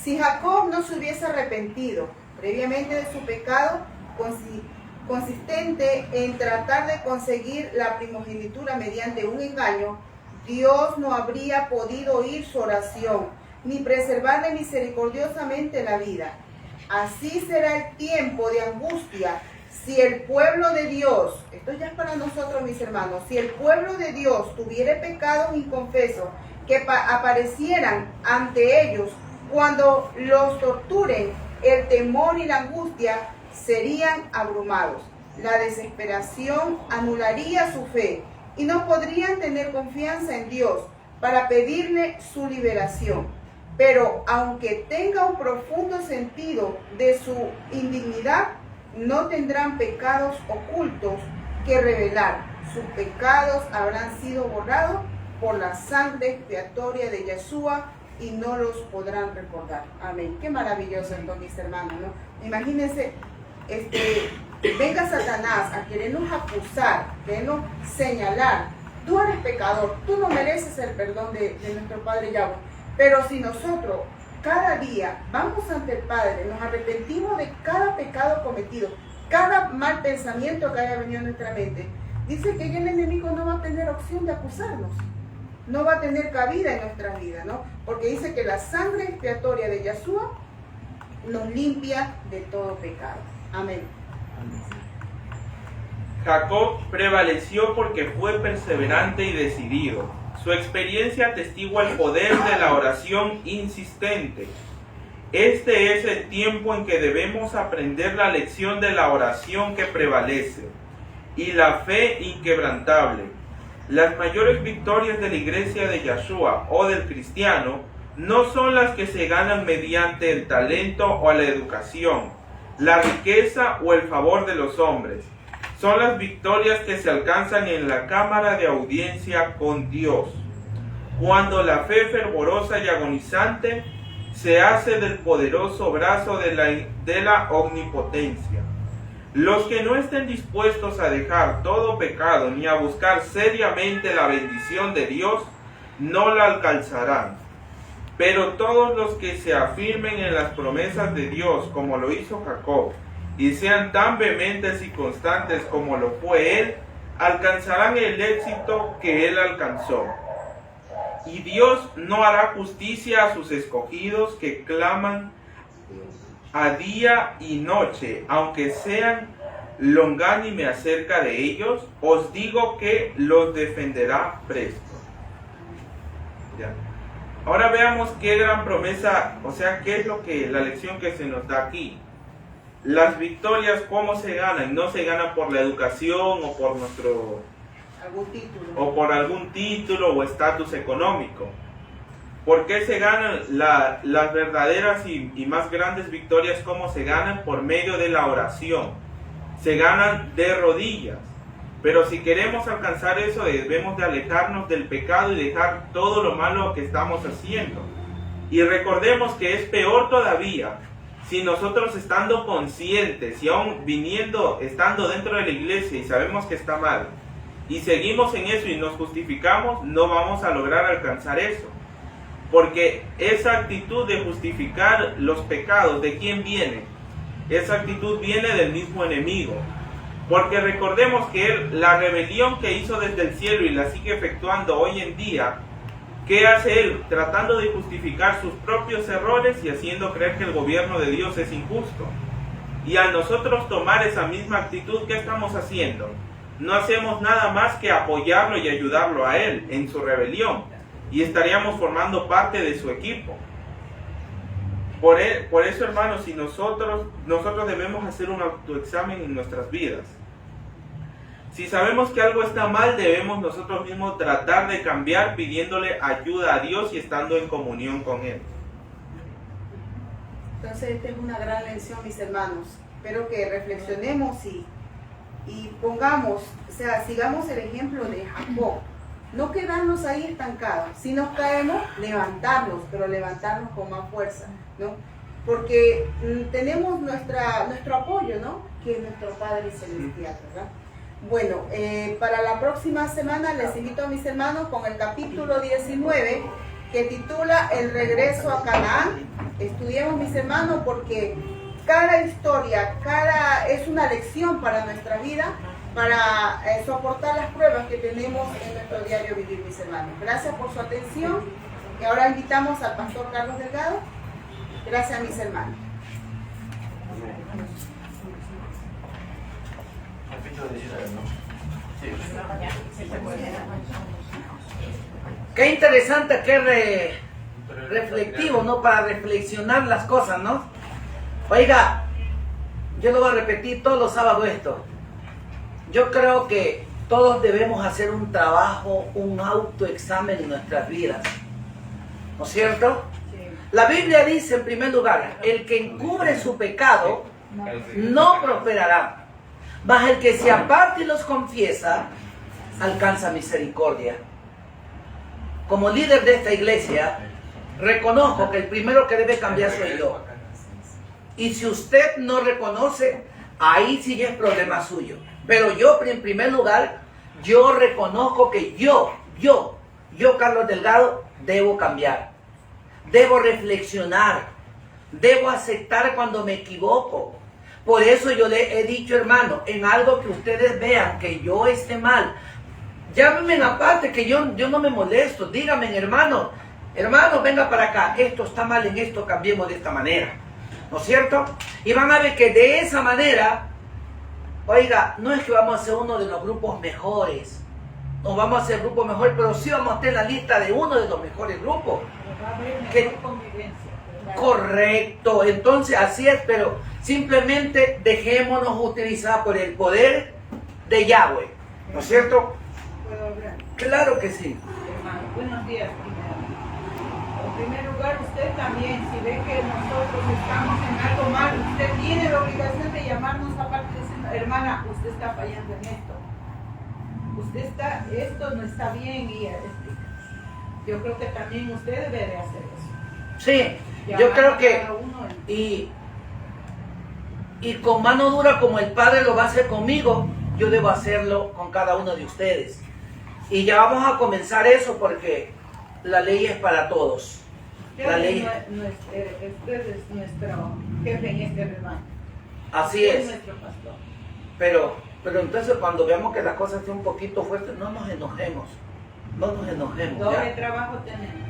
Si Jacob no se hubiese arrepentido previamente de su pecado, consistente en tratar de conseguir la primogenitura mediante un engaño, Dios no habría podido oír su oración, ni preservarle misericordiosamente la vida. Así será el tiempo de angustia si el pueblo de Dios, esto ya es para nosotros mis hermanos, si el pueblo de Dios tuviera pecados inconfesos que aparecieran ante ellos cuando los torturen, el temor y la angustia serían abrumados. La desesperación anularía su fe y no podrían tener confianza en Dios para pedirle su liberación. Pero aunque tenga un profundo sentido de su indignidad, no tendrán pecados ocultos que revelar. Sus pecados habrán sido borrados por la sangre expiatoria de Yeshua y no los podrán recordar. Amén. Qué maravilloso esto, mis hermanos, ¿no? Imagínense, venga Satanás a querernos acusar, querernos señalar. Tú eres pecador, tú no mereces el perdón de nuestro Padre Yahweh. Pero si nosotros cada día vamos ante el Padre, nos arrepentimos de cada pecado cometido, cada mal pensamiento que haya venido a nuestra mente, dice que el enemigo no va a tener opción de acusarnos, no va a tener cabida en nuestra vida, ¿no? Porque dice que la sangre expiatoria de Yeshua nos limpia de todo pecado. Amén. Jacob prevaleció porque fue perseverante y decidido. Su experiencia atestigua el poder de la oración insistente. Este es el tiempo en que debemos aprender la lección de la oración que prevalece y la fe inquebrantable. Las mayores victorias de la iglesia de Yeshua o del cristiano no son las que se ganan mediante el talento o la educación, la riqueza o el favor de los hombres. Son las victorias que se alcanzan en la cámara de audiencia con Dios, cuando la fe fervorosa y agonizante se hace del poderoso brazo de la omnipotencia. Los que no estén dispuestos a dejar todo pecado ni a buscar seriamente la bendición de Dios, no la alcanzarán. Pero todos los que se afirmen en las promesas de Dios, como lo hizo Jacob, y sean tan vehementes y constantes como lo fue él, alcanzarán el éxito que él alcanzó. Y Dios no hará justicia a sus escogidos que claman a día y noche, aunque sean longánime acerca de ellos, os digo que los defenderá presto. Ya. Ahora veamos qué gran promesa, o sea, qué es lo que la lección que se nos da aquí. Las victorias, ¿cómo se ganan? No se ganan por la educación o por algún título o estatus económico. ¿Por qué se ganan las verdaderas y más grandes victorias? ¿Cómo se ganan? Por medio de la oración. Se ganan de rodillas. Pero si queremos alcanzar eso, debemos de alejarnos del pecado y dejar todo lo malo que estamos haciendo. Y recordemos que es peor todavía si nosotros, estando conscientes y aún estando dentro de la iglesia y sabemos que está mal, y seguimos en eso y nos justificamos, no vamos a lograr alcanzar eso. Porque esa actitud de justificar los pecados, ¿de quién viene? Esa actitud viene del mismo enemigo. Porque recordemos que la rebelión que hizo desde el cielo y la sigue efectuando hoy en día, ¿qué hace él? Tratando de justificar sus propios errores y haciendo creer que el gobierno de Dios es injusto. Y al nosotros tomar esa misma actitud, ¿qué estamos haciendo? No hacemos nada más que apoyarlo y ayudarlo a él en su rebelión. y estaríamos formando parte de su equipo. Por eso, hermanos, si nosotros debemos hacer un autoexamen en nuestras vidas. Si sabemos que algo está mal, debemos nosotros mismos tratar de cambiar pidiéndole ayuda a Dios y estando en comunión con Él. Entonces esta es una gran lección, mis hermanos. Espero que reflexionemos y pongamos, o sea, sigamos el ejemplo de Jacob. No quedarnos ahí estancados. Si nos caemos, levantarnos, pero levantarnos con más fuerza, ¿no? Porque tenemos nuestro apoyo, ¿no? Que es nuestro Padre Celestial, ¿verdad? Bueno, para la próxima semana les invito a mis hermanos con el capítulo 19 que titula El regreso a Canaán. Estudiemos, mis hermanos, porque cada historia, es una lección para nuestra vida, para soportar las pruebas que tenemos en nuestro diario vivir, mis hermanos. Gracias por su atención y ahora invitamos al pastor Carlos Delgado. Gracias, mis hermanos. Qué interesante, qué reflectivo, ¿no? Para reflexionar las cosas, ¿no? Oiga, yo lo voy a repetir todos los sábados esto. Yo creo que todos debemos hacer un trabajo, un autoexamen en nuestras vidas, ¿no es cierto? La Biblia dice en primer lugar, el que encubre su pecado no prosperará, mas el que se aparte y los confiesa alcanza misericordia. Como líder de esta iglesia, reconozco que el primero que debe cambiar soy yo. Y si usted no reconoce, ahí sí es problema suyo. Pero yo, en primer lugar, yo reconozco que yo, Carlos Delgado, debo cambiar. Debo reflexionar. Debo aceptar cuando me equivoco. Por eso yo le he dicho, hermano, en algo que ustedes vean que yo esté mal, llámenme aparte, que yo no me molesto. Díganme, hermano, venga para acá, esto está mal en esto, cambiemos de esta manera. ¿No es cierto? Y van a ver que de esa manera, oiga, no es que vamos a ser uno de los grupos mejores, no vamos a ser grupo mejor, pero sí vamos a estar en la lista de uno de los mejores grupos. Va a haber mejor Que- convivencia. Correcto, entonces así es, pero simplemente dejémonos utilizar por el poder de Yahweh, ¿no es cierto? ¿Puedo hablar? Claro que sí. Hermano, buenos días primero. En primer lugar, usted también, si ve que nosotros estamos en algo mal, usted tiene la obligación de llamarnos aparte y decir, hermana, usted está fallando en esto. Esto no está bien y yo creo que también usted debe de hacer eso. Sí, yo Llamar creo a que cada uno y con mano dura como el Padre lo va a hacer conmigo, yo debo hacerlo con cada uno de ustedes. Y ya vamos a comenzar eso porque la ley es para todos. La ley, Usted es nuestro jefe en este rebaño. así Usted es. nuestro pastor. Pero entonces cuando veamos que las cosas están un poquito fuertes, no nos enojemos. No nos enojemos. Doble ¿ya? trabajo tenemos.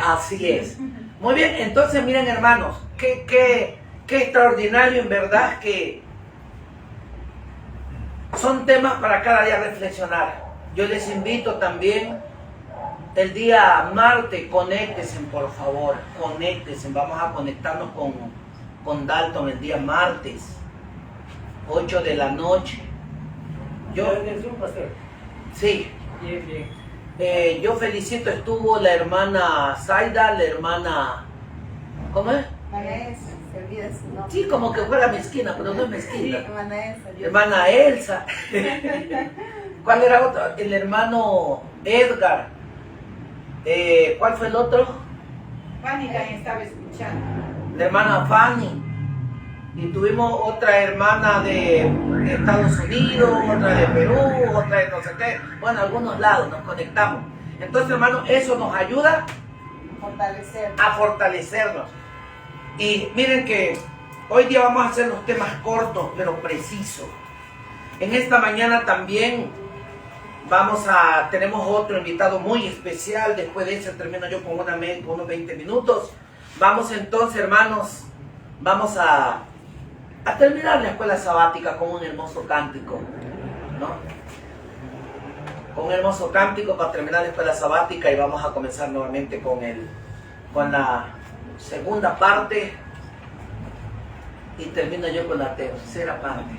Así es. Muy bien, entonces miren, hermanos, qué extraordinario en verdad, que son temas para cada día reflexionar. Yo les invito también el día martes, conéctense por favor, conéctense, vamos a conectarnos con Dalton el día martes, 8 de la noche. Sí. Bien. Yo felicito, estuvo la hermana Zaida, la hermana, ¿cómo es? Manaes, se olvida su nombre. Sí, como que fuera mezquina, pero no es mezquina. Manaes, Hermana Elsa. ¿Cuál era otro? El hermano Edgar. ¿Cuál fue el otro? Fanny también estaba escuchando. La hermana Fanny. Y tuvimos otra hermana de Estados Unidos, otra de Perú, otra de no sé qué. Bueno, algunos lados nos conectamos. Entonces, hermano, eso nos ayuda fortalecer. a fortalecernos. Y miren que hoy día vamos a hacer los temas cortos, pero precisos. En esta mañana también tenemos otro invitado muy especial. Después de ese termino yo con unos 20 minutos. Vamos entonces, hermanos, vamos a terminar la escuela sabática con un hermoso cántico, ¿no? con un hermoso cántico para terminar la escuela sabática y vamos a comenzar nuevamente con la segunda parte y termino yo con la tercera parte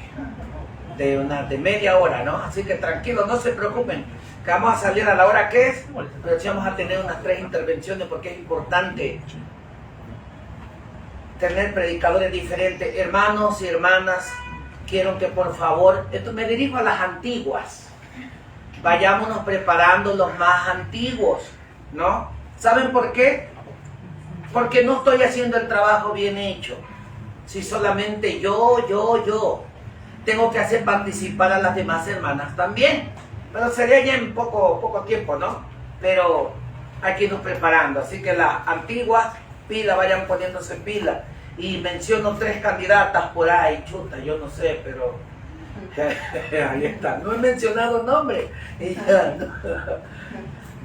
de media hora, ¿no? Así que tranquilos, no se preocupen, que vamos a salir a la hora que es, pero sí vamos a tener unas 3 intervenciones porque es importante tener predicadores diferentes. Hermanos y hermanas, quiero que por favor, esto me dirijo a las antiguas, vayámonos preparando los más antiguos, ¿no? ¿Saben por qué? Porque no estoy haciendo el trabajo bien hecho. Si solamente yo tengo que hacer participar a las demás hermanas también. Pero sería ya en poco tiempo, ¿no? Pero hay que irnos preparando. Así que las antiguas, pila, vayan poniéndose pila. Y menciono 3 candidatas por ahí, chuta, yo no sé, pero ahí está. No he mencionado nombre.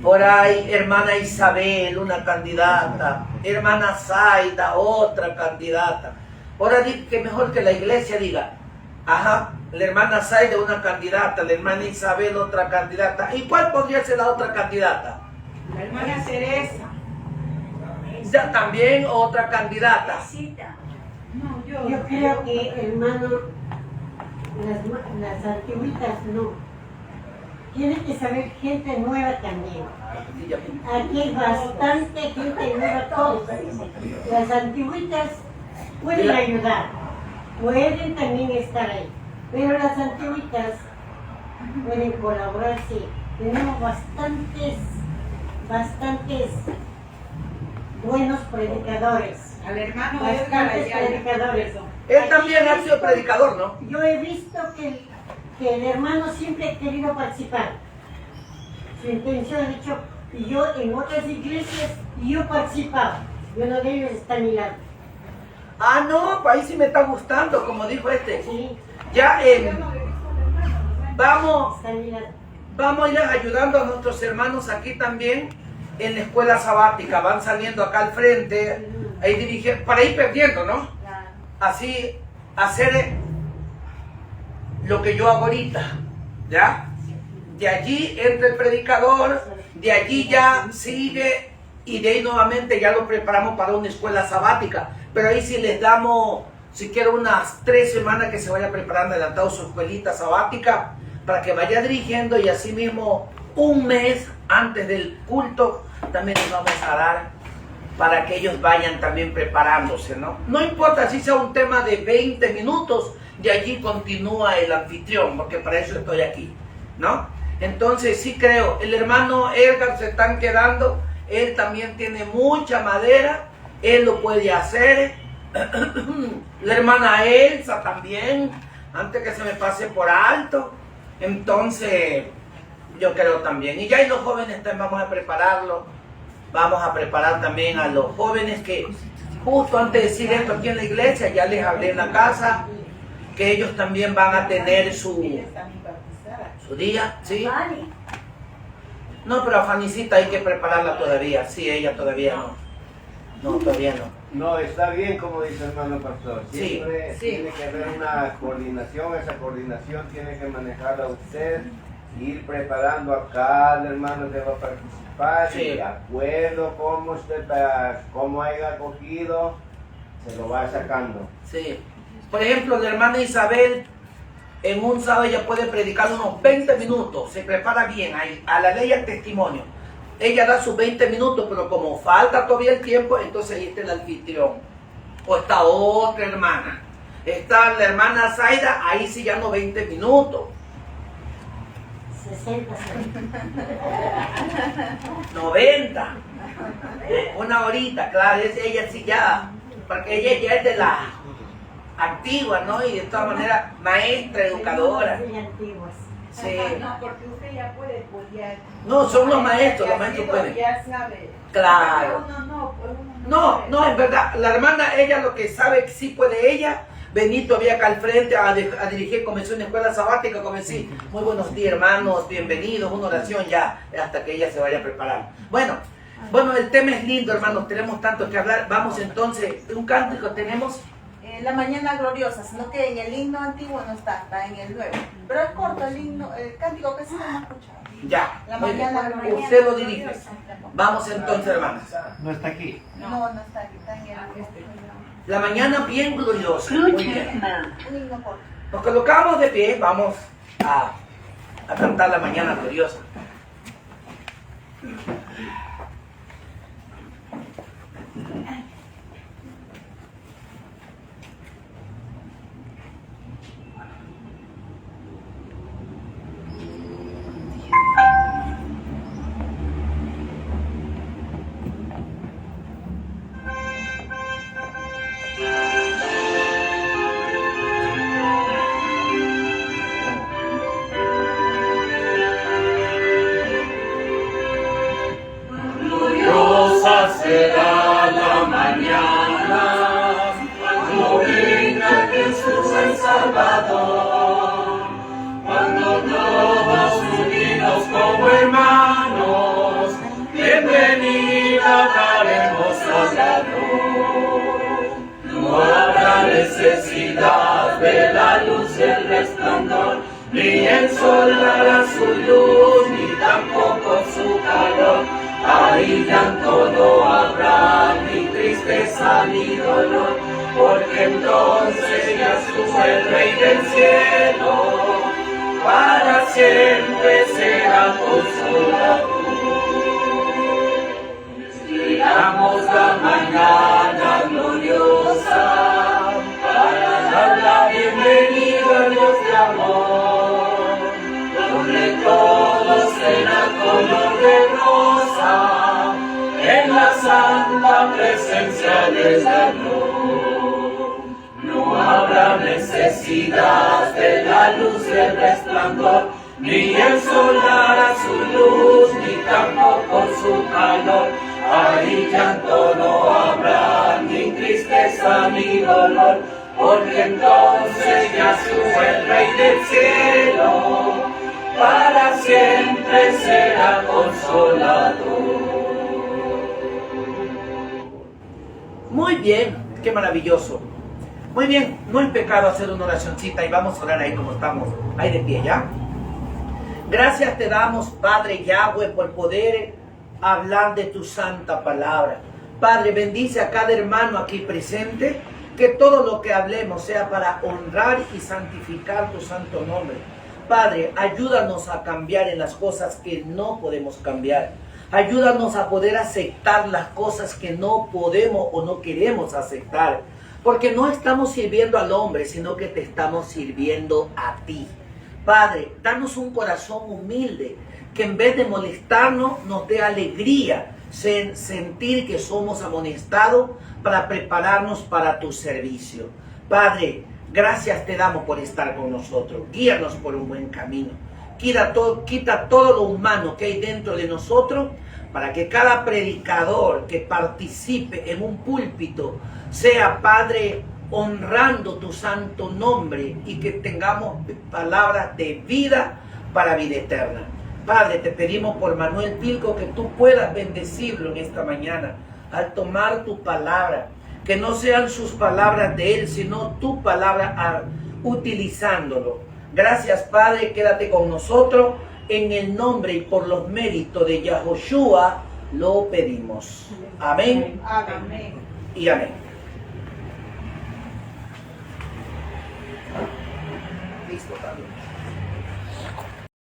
Por ahí, hermana Isabel, una candidata. Hermana Zaida, otra candidata. Ahora que mejor que la iglesia diga, ajá, la hermana Zaida una candidata, la hermana Isabel otra candidata. ¿Y cuál podría ser la otra candidata? La hermana Teresa. Ya también otra candidata. No, Yo creo que, hermano, las antiguitas no. Tiene que saber gente nueva también. Aquí hay bastante gente nueva, todos. Las antiguitas pueden ayudar, pueden también estar ahí, pero las antiguitas pueden colaborar, sí. Tenemos bastantes buenos predicadores. al hermano Edgar Bastantes allá. predicadores. Él también ha sido predicador, ¿no? Yo he visto que el hermano siempre ha querido participar. Su intención ha dicho, y yo en otras iglesias, yo participaba. Y uno de ellos está a mi lado. Ah, no, pues ahí sí me está gustando, como dijo este. Sí, Ya, vamos está a mi lado. a ir ayudando a nuestros hermanos aquí también en la escuela sabática. Van saliendo acá al frente, ahí dirigen, para ir perdiendo, ¿no? Así, hacer lo que yo hago ahorita, ¿ya? De allí entra el predicador, de allí ya sigue y de ahí nuevamente ya lo preparamos para una escuela sabática. Pero ahí sí les damos, si quiero, unas 3 semanas que se vaya preparando adelantado su escuelita sabática para que vaya dirigiendo y así mismo un mes antes del culto también les vamos a dar para que ellos vayan también preparándose, ¿no? No importa si sea un tema de 20 minutos, de allí continúa el anfitrión, porque para eso estoy aquí, ¿no? Entonces sí creo, el hermano Edgar se están quedando, él también tiene mucha madera, él lo puede hacer, la hermana Elsa también, antes que se me pase por alto, entonces yo creo también, y ya hay los jóvenes también vamos a prepararlo, vamos a preparar también a los jóvenes que justo antes de decir esto aquí en la iglesia, ya les hablé en la casa, que ellos también van a tener su día, ¿sí? No, pero a Fanicita hay que prepararla todavía, sí, ella todavía no, todavía no. No, está bien como dice el hermano pastor. Sí, Siempre sí. tiene que haber una coordinación, esa coordinación tiene que manejarla usted, ir preparando a cada hermano que va a participar, Sí. y de acuerdo cómo usted, cómo haya cogido, se lo va sacando. Sí. Por ejemplo, la hermana Isabel, en un sábado ella puede predicar unos 20 minutos, se prepara bien, ahí, a la ley al testimonio. Ella da sus 20 minutos, pero como falta todavía el tiempo, entonces ahí está el anfitrión. O está otra hermana. Está la hermana Zaida, ahí sí ya no 20 minutos. 60, 90. Una horita, claro, ella sí ya, porque ella ya es de la antigua, ¿no? Y de todas maneras, maestra, educadora. Muy antiguas. Sí. No, porque usted ya puede, pues ya. No, son los maestros, Ya los maestros ha sido, pueden. Ya sabe. Claro. Pero uno no, pues uno No, sabe. no, en verdad, la hermana, ella lo que sabe que sí puede ella, venir todavía acá al frente a dirigir, comenzó una escuela sabática, comencé, muy buenos días hermanos, bienvenidos, una oración ya, hasta que ella se vaya a preparar. Bueno, el tema es lindo hermanos, tenemos tanto que hablar, vamos entonces, un cántico tenemos. la mañana gloriosa, sino que en el himno antiguo no está, está en el nuevo. Pero es corto el himno, el cántico que sí no hemos escuchado. Ya, La muy bien. mañana gloriosa. Usted lo dirige. Vamos entonces, hermanas. No está aquí. No, no está aquí, está en el La mañana bien gloriosa. Muy bien. un himno corto. Nos colocamos de pie, vamos a cantar la mañana gloriosa. Gloriosa será la mañana, cuando venga Jesús el Salvador, cuando todos unidos como hermanos, bienvenida daremos a la luz. No habrá necesidad de la luz y el resplandor, ni el sol dará su luz, ni tampoco su calor. Ahí llanto no habrá, ni tristeza ni dolor, porque entonces ya sube el Rey del cielo, para siempre será consolador. Esperamos la mañana gloriosa, para dar la bienvenida a Dios de amor, donde todo será color de rosa, en la santa presencia de Dios. No habrá necesidad de la luz y el resplandor, ni el sol dará su luz, ni tampoco su calor. Ahí llanto no habrá, ni tristeza ni dolor, porque entonces ya sube el Rey del cielo, para siempre será consolador. Muy bien, qué maravilloso. Muy bien, no es pecado hacer una oracioncita y vamos a orar ahí como estamos, ahí de pie, ¿ya? Gracias te damos, Padre Yahweh, por poder hablar de tu santa palabra. Padre, bendice a cada hermano aquí presente, que todo lo que hablemos sea para honrar y santificar tu santo nombre. Padre, ayúdanos a cambiar en las cosas que no podemos cambiar. Ayúdanos a poder aceptar las cosas que no podemos o no queremos aceptar. Porque no estamos sirviendo al hombre, sino que te estamos sirviendo a ti. Padre, danos un corazón humilde, que en vez de molestarnos, nos dé alegría, sentir que somos amonestados para prepararnos para tu servicio. Padre, gracias te damos por estar con nosotros. Guíanos por un buen camino. Quita todo lo humano que hay dentro de nosotros, para que cada predicador que participe en un púlpito sea, Padre, honrando tu santo nombre, y que tengamos palabras de vida para vida eterna. Padre, te pedimos por Manuel Pilco que tú puedas bendecirlo en esta mañana al tomar tu palabra, que no sean sus palabras de él, sino tu palabra utilizándolo. Gracias, Padre, quédate con nosotros, en el nombre y por los méritos de Yahoshua lo pedimos. Amén. Amén. Y amén. Listo, Pablo.